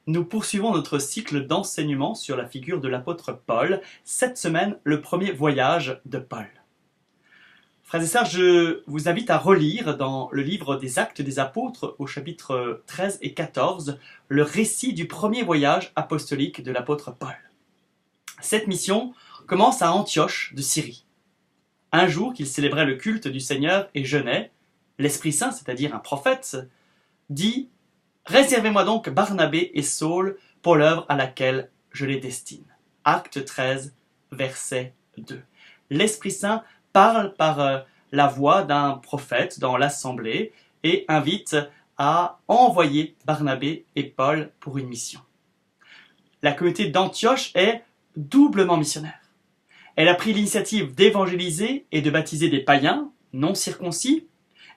Nous poursuivons notre cycle d'enseignement sur la figure de l'apôtre Paul. Cette semaine, le premier voyage de Paul. Frères et sœurs, je vous invite à relire dans le livre des Actes des Apôtres, au chapitre 13 et 14, le récit du premier voyage apostolique de l'apôtre Paul. Cette mission commence à Antioche de Syrie. Un jour qu'il célébrait le culte du Seigneur et jeûnait, l'Esprit Saint, c'est-à-dire un prophète, dit « Réservez-moi donc Barnabé et Saul pour l'œuvre à laquelle je les destine. » Acte 13, verset 2. L'Esprit Saint parle par la voix d'un prophète dans l'assemblée et invite à envoyer Barnabé et Paul pour une mission. La communauté d'Antioche est doublement missionnaire. Elle a pris l'initiative d'évangéliser et de baptiser des païens non circoncis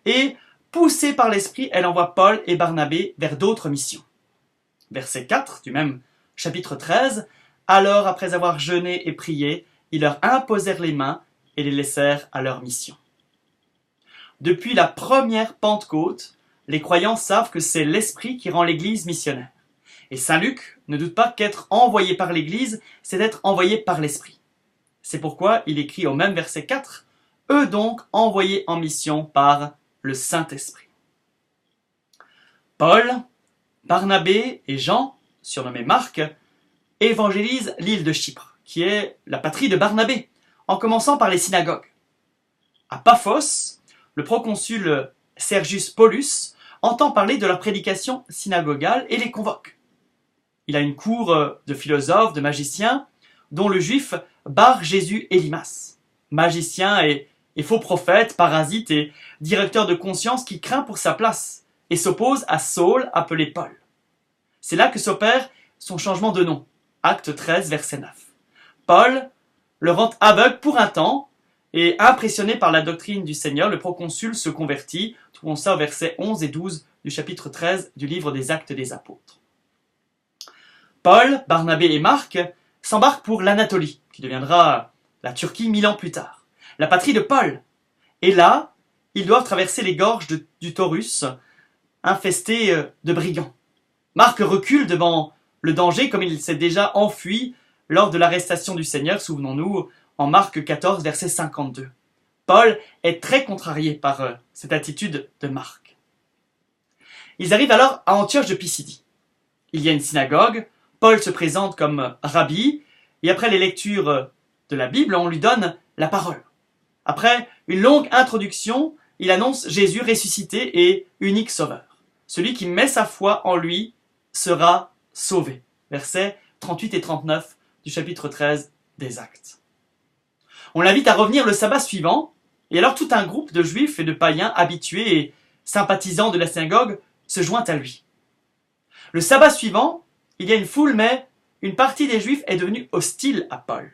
et, poussée par l'Esprit, elle envoie Paul et Barnabé vers d'autres missions. Verset 4 du même chapitre 13, « Alors, après avoir jeûné et prié, ils leur imposèrent les mains et les laissèrent à leur mission. » Depuis la première Pentecôte, les croyants savent que c'est l'Esprit qui rend l'Église missionnaire. Et Saint Luc ne doute pas qu'être envoyé par l'Église, c'est être envoyé par l'Esprit. C'est pourquoi il écrit au même verset 4, « Eux donc envoyés en mission par le Saint-Esprit. » Paul, Barnabé et Jean, surnommés Marc, évangélisent l'île de Chypre, qui est la patrie de Barnabé, en commençant par les synagogues. À Paphos, le proconsul Sergius Paulus entend parler de leur prédication synagogale et les convoque. Il a une cour de philosophes, de magiciens, dont le juif Bar Jésus Élimas, magicien et faux prophète, parasite et directeur de conscience qui craint pour sa place et s'oppose à Saul appelé Paul. C'est là que s'opère son changement de nom, acte 13, verset 9. Paul le rend aveugle pour un temps et impressionné par la doctrine du Seigneur, le proconsul se convertit, trouvons ça au verset 11 et 12 du chapitre 13 du livre des Actes des Apôtres. Paul, Barnabé et Marc s'embarquent pour l'Anatolie, qui deviendra la Turquie 1000 ans plus tard, la patrie de Paul. Et là, ils doivent traverser les gorges du Taurus, infestées de brigands. Marc recule devant le danger comme il s'est déjà enfui lors de l'arrestation du Seigneur, souvenons-nous, en Marc 14, verset 52. Paul est très contrarié par cette attitude de Marc. Ils arrivent alors à Antioche de Pisidie. Il y a une synagogue, Paul se présente comme rabbi, et après les lectures de la Bible, on lui donne la parole. Après une longue introduction, il annonce Jésus ressuscité et unique sauveur. Celui qui met sa foi en lui sera sauvé. Versets 38 et 39 du chapitre 13 des Actes. On l'invite à revenir le sabbat suivant, et alors tout un groupe de juifs et de païens habitués et sympathisants de la synagogue se joint à lui. Le sabbat suivant, il y a une foule, mais une partie des juifs est devenue hostile à Paul.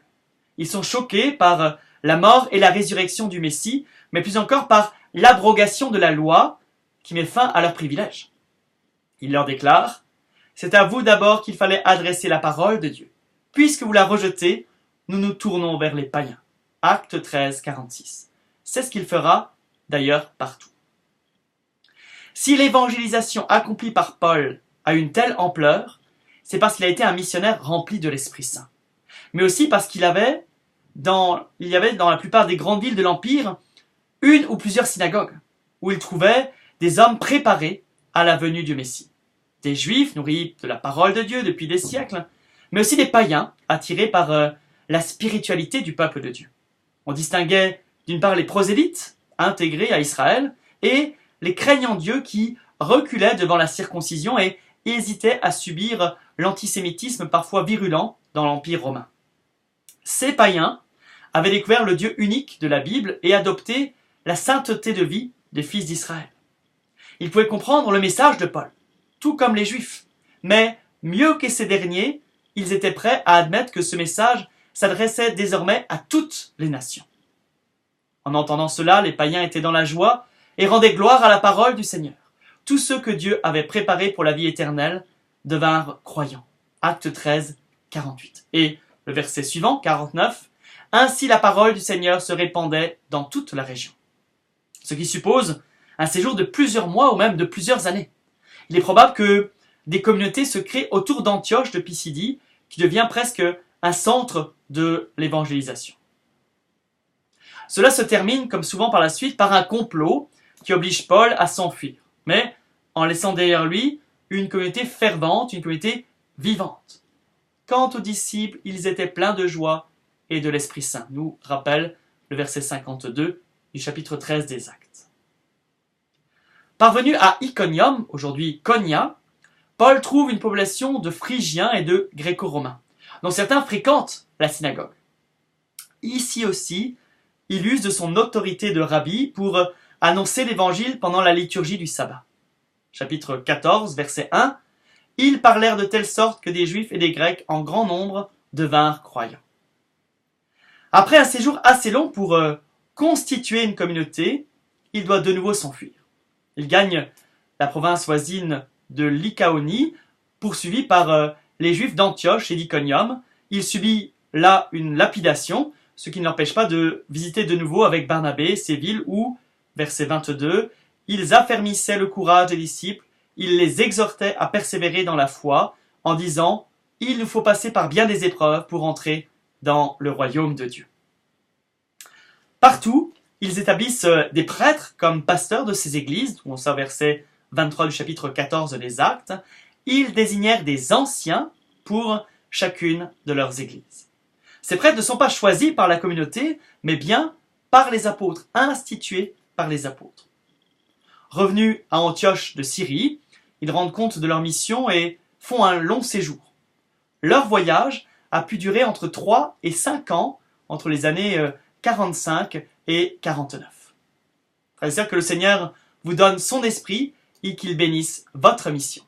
Ils sont choqués par la mort et la résurrection du Messie, mais plus encore par l'abrogation de la loi qui met fin à leurs privilèges. Il leur déclare « C'est à vous d'abord qu'il fallait adresser la parole de Dieu. Puisque vous la rejetez, nous nous tournons vers les païens. » Acte 13, 46. C'est ce qu'il fera, d'ailleurs, partout. Si l'évangélisation accomplie par Paul a une telle ampleur, c'est parce qu'il a été un missionnaire rempli de l'Esprit Saint. Mais aussi parce qu'il y avait dans la plupart des grandes villes de l'Empire une ou plusieurs synagogues, où il trouvait des hommes préparés à la venue du Messie. Des Juifs nourris de la parole de Dieu depuis des siècles, mais aussi des païens attirés par la spiritualité du peuple de Dieu. On distinguait d'une part les prosélytes, intégrés à Israël, et les craignants Dieu qui reculaient devant la circoncision et hésitaient à subir l'antisémitisme parfois virulent dans l'Empire romain. Ces païens avaient découvert le Dieu unique de la Bible et adopté la sainteté de vie des fils d'Israël. Ils pouvaient comprendre le message de Paul, tout comme les Juifs, mais mieux que ces derniers, ils étaient prêts à admettre que ce message s'adressait désormais à toutes les nations. En entendant cela, les païens étaient dans la joie et rendaient gloire à la parole du Seigneur. Tous ceux que Dieu avait préparés pour la vie éternelle devinrent croyants. Acte 13, 48. Et le verset suivant, 49, « Ainsi la parole du Seigneur se répandait dans toute la région. » Ce qui suppose un séjour de plusieurs mois ou même de plusieurs années. Il est probable que des communautés se créent autour d'Antioche de Pisidie, qui devient presque un centre de l'évangélisation. Cela se termine, comme souvent par la suite, par un complot qui oblige Paul à s'enfuir, mais en laissant derrière lui une communauté fervente, une communauté vivante. Quant aux disciples, ils étaient pleins de joie et de l'Esprit Saint, nous rappelle le verset 52 du chapitre 13 des Actes. Parvenu à Iconium, aujourd'hui Konia, Paul trouve une population de Phrygiens et de Gréco-romains, dont certains fréquentent la synagogue. Ici aussi, il use de son autorité de rabbi pour annoncer l'évangile pendant la liturgie du sabbat. Chapitre 14, verset 1, « Ils parlèrent de telle sorte que des Juifs et des Grecs en grand nombre devinrent croyants. » Après un séjour assez long pour constituer une communauté, il doit de nouveau s'enfuir. Il gagne la province voisine de Lycaonie, poursuivi par les Juifs d'Antioche et d'Iconium. Il subit là une lapidation, ce qui ne l'empêche pas de visiter de nouveau avec Barnabé ces villes où, verset 22, ils affermissaient le courage des disciples, ils les exhortaient à persévérer dans la foi, en disant « Il nous faut passer par bien des épreuves pour entrer dans le royaume de Dieu. » Partout, ils établissent des prêtres comme pasteurs de ces églises, on sort verset 23 du chapitre 14 des Actes. Ils désignèrent des anciens pour chacune de leurs églises. Ces prêtres ne sont pas choisis par la communauté, mais bien par les apôtres, institués par les apôtres. Revenus à Antioche de Syrie, ils rendent compte de leur mission et font un long séjour. Leur voyage a pu durer entre 3 et 5 ans, entre les années 45 et 49. Frères et sœurs, que le Seigneur vous donne son esprit et qu'il bénisse votre mission.